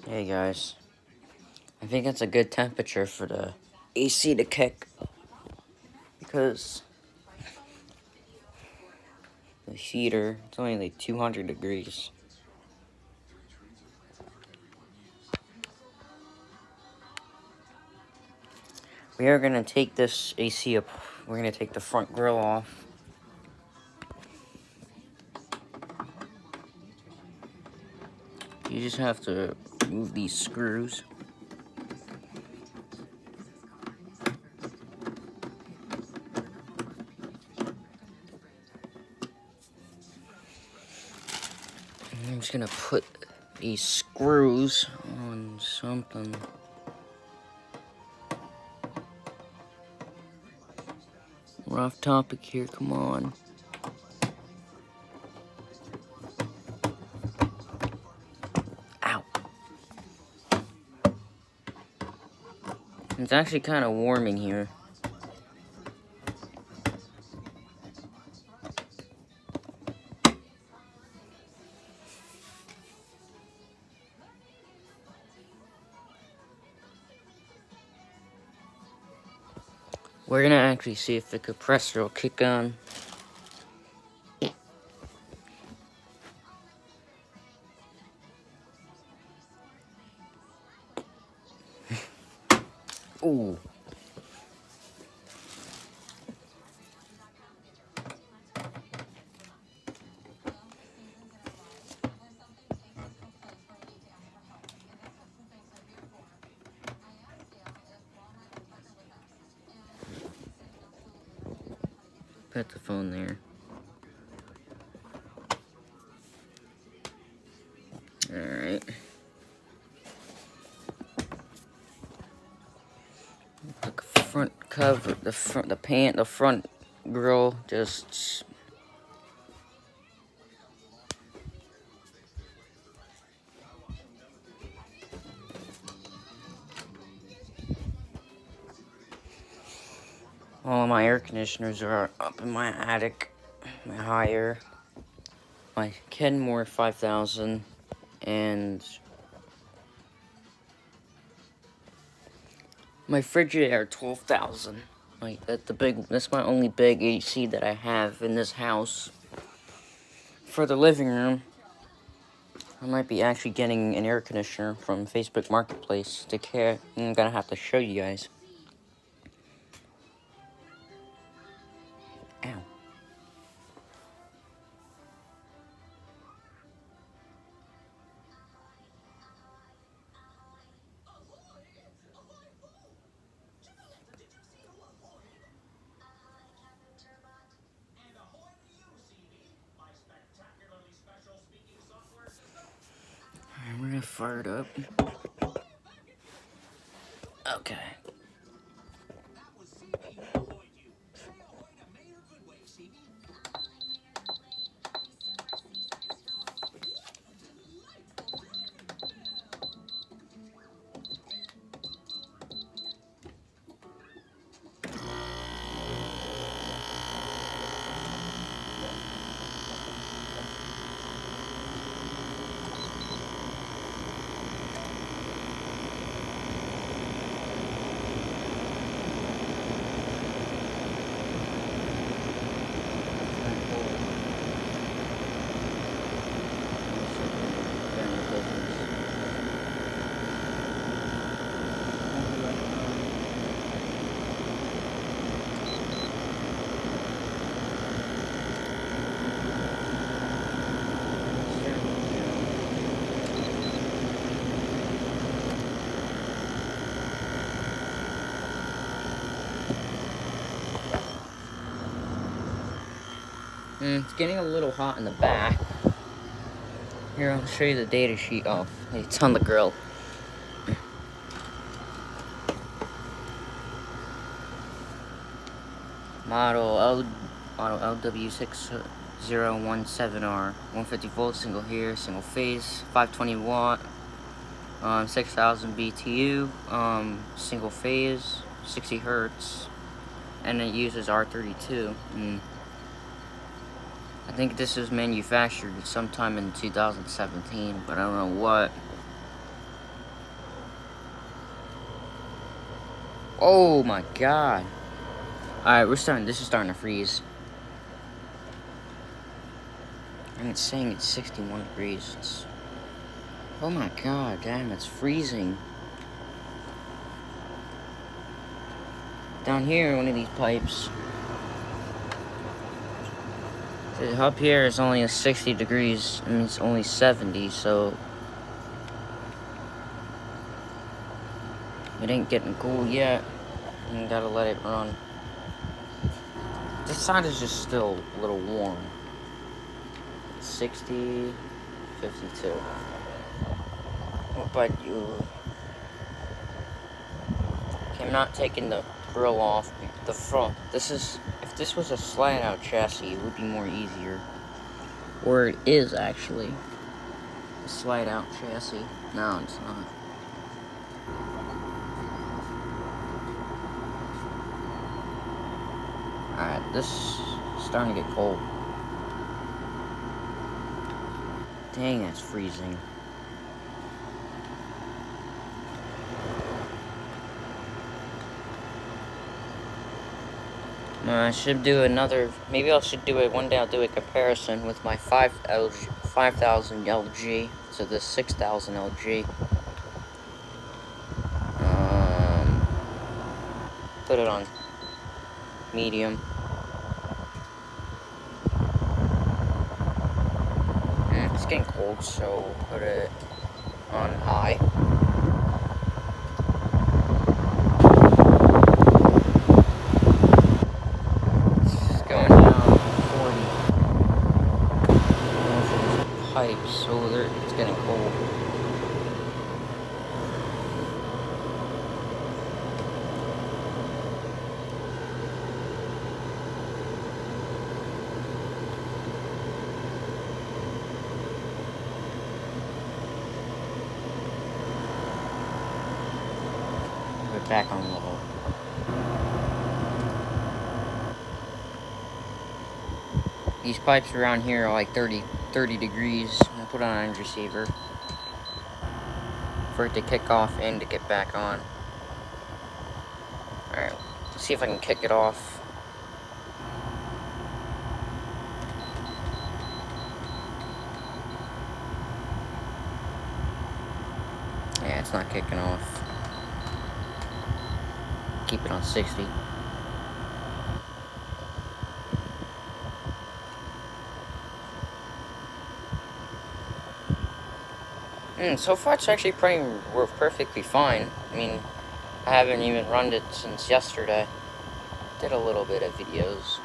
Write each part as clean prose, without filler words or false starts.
Hey guys, I think it's a good temperature for the AC to kick because the heater, it's only like 200 degrees. We are going to take this AC up, we're going to take the front grill off. You just have to remove these screws. And I'm just going to put these screws on something. We're off topic here, come on. Ow. It's actually kind of warm in here. We're gonna actually see if the compressor will kick on. Ooh. Put the phone there. Alright. The front cover, the front grill just... All of my air conditioners are up in my attic, my higher. My Kenmore 5000 and my Frigidaire 12,000. Like that's my only big AC that I have in this house. For the living room, I might be actually getting an air conditioner from Facebook Marketplace to care. I'm gonna have to show you guys. Ow. Alright, we're gonna fire it up. Okay. It's getting a little hot in the back. Here, I'll show you the data sheet. Oh, it's on the grill. Model LW6017R, 150 volts, single here, single phase, 520 watt, 6,000 BTU, single phase, 60 hertz, and it uses R32. I think this was manufactured sometime in 2017, but I don't know what. Oh my god. Alright, this is starting to freeze. And it's saying it's 61 degrees. Oh my god, damn, it's freezing. Down here, one of these pipes. Up here is only a 60 degrees, and it's only 70, so it ain't getting cool yet. You gotta let it run. This side is just still a little warm. 60, 52. But I'm not taking the grill off the front. If this was a slide out chassis, it would be more easier. Or it is actually a slide out chassis. No, it's not. Alright, this is starting to get cold. Dang, that's freezing. I should do another, maybe I should do it one day. I'll do a comparison with my 5000 LG to the 6000 LG. Put it on medium. It's getting cold, so put it on high. Pipes, so it's getting cold. We're back on level. These pipes around here are like 30 degrees. I'll put on an receiver for it to kick off and to get back on. Alright, let's see if I can kick it off. Yeah, it's not kicking off. Keep it on 60. So far it's actually worked perfectly fine. I mean, I haven't even run it since yesterday. Did a little bit of videos.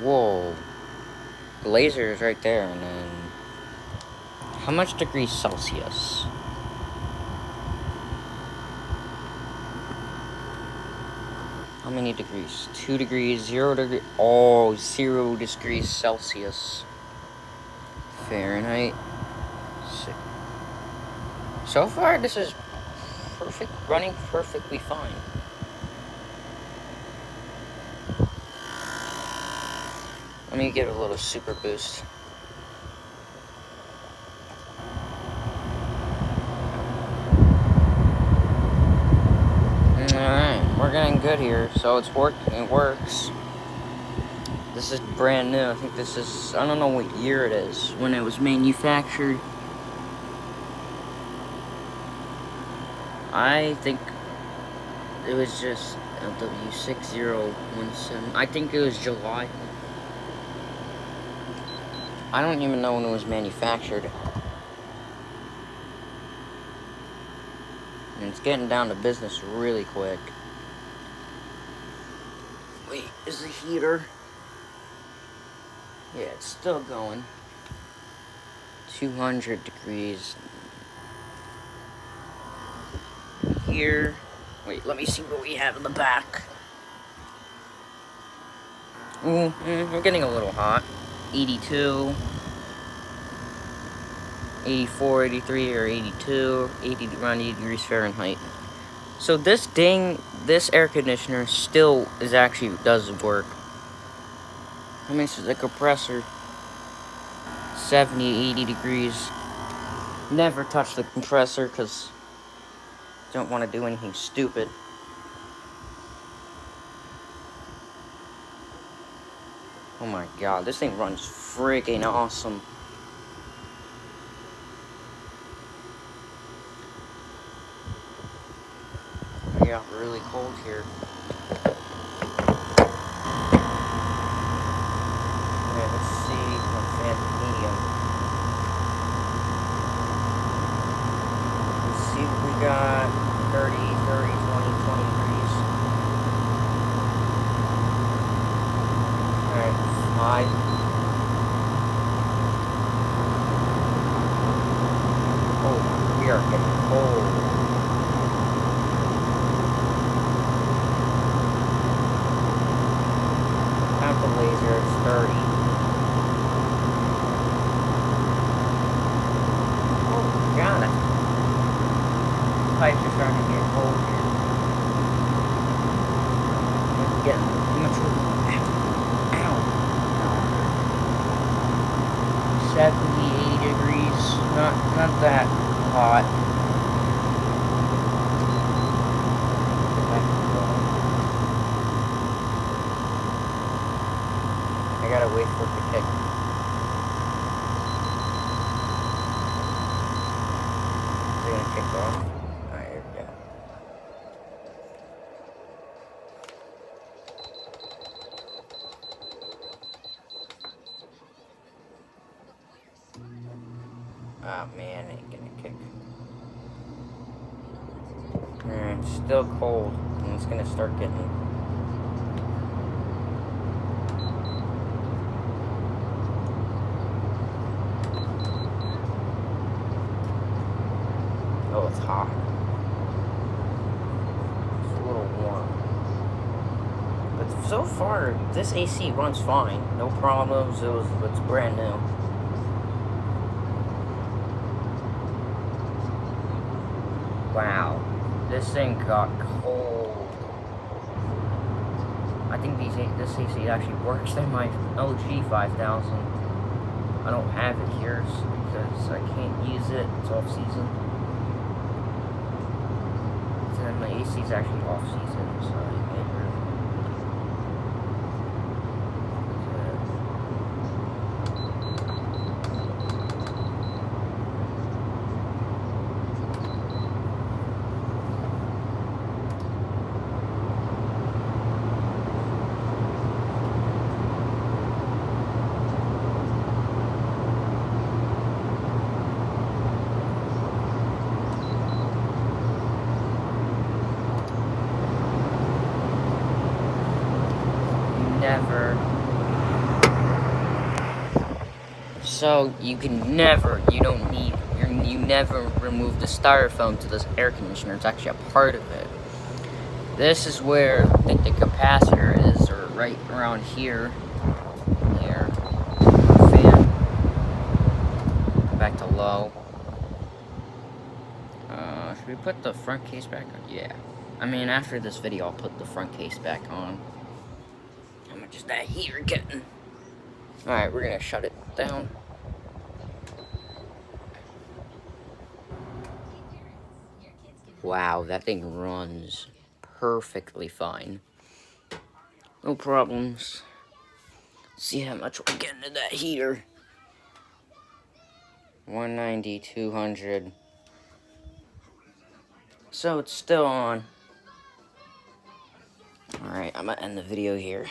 Whoa. The laser is right there, and then... How much degrees Celsius? How many degrees? 2 degrees, 0 degree... Oh, 0 degrees Celsius. Fahrenheit. So far, this is running perfectly fine. Let me give it a little super boost. Alright, we're getting good here, so it's working, it works. This is brand new. I think this is, I don't know what year it is, when it was manufactured. I think it was just LW6017. I think it was July. I don't even know when it was manufactured. And it's getting down to business really quick. Wait, is the heater? Yeah, it's still going. 200 degrees. Here. Wait, let me see what we have in the back. We're getting a little hot. 82. 84, 83, or 82. Around 80 degrees Fahrenheit. So this air conditioner still does work. I mean, it's the compressor. 70, 80 degrees. Never touch the compressor, because Don't want to do anything stupid. Oh my god, this thing runs freaking awesome. It got really cold here. Alright, let's see my fan medium. Let's see what we got. 30, 20 degrees. Alright, 5. Oh, we are getting cold. Out the laser, it's 30. Oh god, that's... pipes are starting to get cold here. I'm getting too much room. Ow. 70, 80 degrees. Not that hot. I gotta wait for it to kick. Is it gonna kick off? Alright, here we go. Oh man, it ain't gonna kick. Alright, it's still cold, and it's gonna start getting... Oh, it's hot. It's a little warm. But so far, this AC runs fine. No problems. It's brand new. Wow. This thing got cold. I think this AC actually works than my LG 5000. I don't have it here because I can't use it. It's off season. And my AC is actually off season, so I can't really. Never. So you never remove the styrofoam to this air conditioner. It's actually a part of it. This is where the capacitor is, or right around here. There. Fan. Back to low. Should we put the front case back on? Yeah. I mean, after this video, I'll put the front case back on. How much is that heater getting? Alright, we're gonna shut it down. Wow, that thing runs perfectly fine. No problems. See how much we're getting to that heater. 190, 200. So it's still on. Alright, I'm gonna end the video here.